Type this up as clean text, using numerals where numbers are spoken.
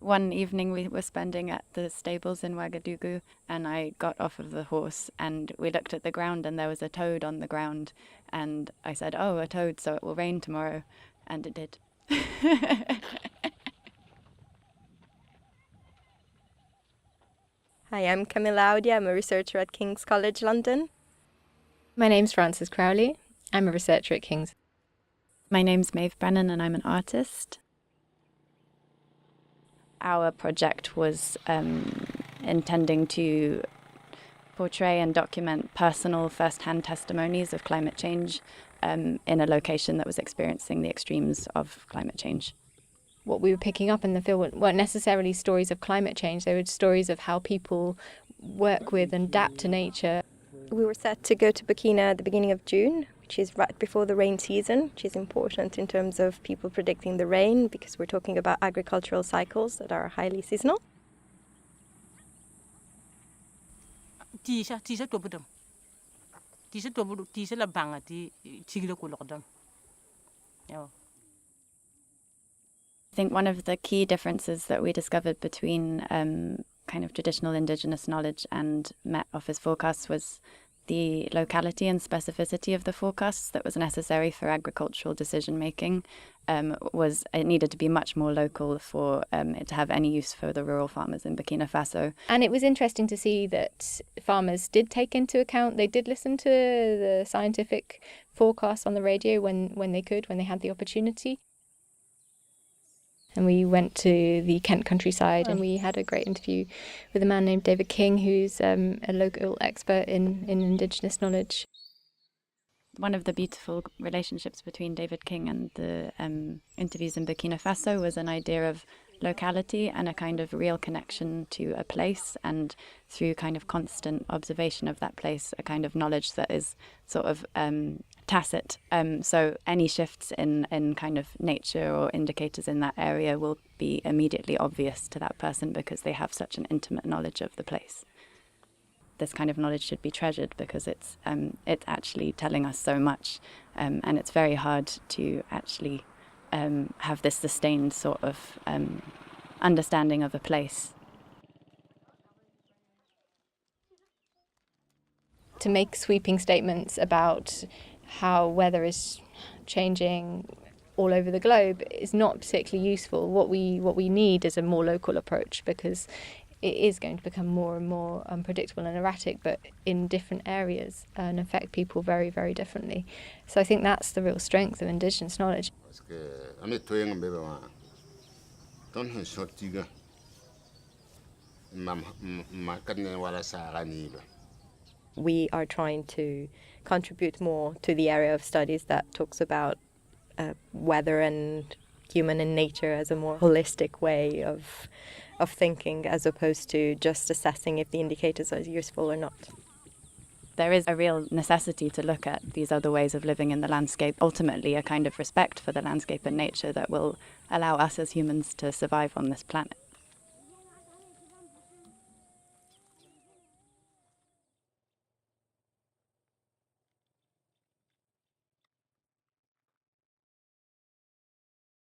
One evening we were spending at the stables in Ouagadougou, and I got off of the horse and we looked at the ground and there was a toad on the ground, and I said, "Oh, a toad, so it will rain tomorrow," and it did. Hi, I'm Camilla Audia. I'm a researcher at King's College London. My name's Frances Crowley. I'm a researcher at King's. My name's Maeve Brennan and I'm an artist. Our project was intending to portray and document personal first-hand testimonies of climate change in a location that was experiencing the extremes of climate change. What we were picking up in the film weren't necessarily stories of climate change, they were stories of how people work with and adapt to nature. We were set to go to Burkina at the beginning of June, which is right before the rain season, which is important in terms of people predicting the rain, because we're talking about agricultural cycles that are highly seasonal. I think one of the key differences that we discovered between kind of traditional Indigenous knowledge and Met Office forecasts was the locality and specificity of the forecasts that was necessary for agricultural decision making. It needed to be much more local for it to have any use for the rural farmers in Burkina Faso. And it was interesting to see that farmers did take into account, they did listen to the scientific forecasts on the radio when they could, when they had the opportunity. And we went to the Kent countryside and we had a great interview with a man named David King, who's a local expert in Indigenous knowledge. One of the beautiful relationships between David King and the interviews in Burkina Faso was an idea of locality and a kind of real connection to a place, and through kind of constant observation of that place, a kind of knowledge that is sort of tacit. So any shifts in kind of nature or indicators in that area will be immediately obvious to that person because they have such an intimate knowledge of the place. This kind of knowledge should be treasured because it's actually telling us so much, and it's very hard to actually have this sustained sort of understanding of a place. To make sweeping statements about how weather is changing all over the globe is not particularly useful. What we need is a more local approach, because it is going to become more and more unpredictable and erratic, but in different areas, and affect people very, very differently. So I think that's the real strength of Indigenous knowledge. We are trying to contribute more to the area of studies that talks about weather and human and nature as a more holistic way of thinking, as opposed to just assessing if the indicators are useful or not. There is a real necessity to look at these other ways of living in the landscape, ultimately a kind of respect for the landscape and nature that will allow us as humans to survive on this planet.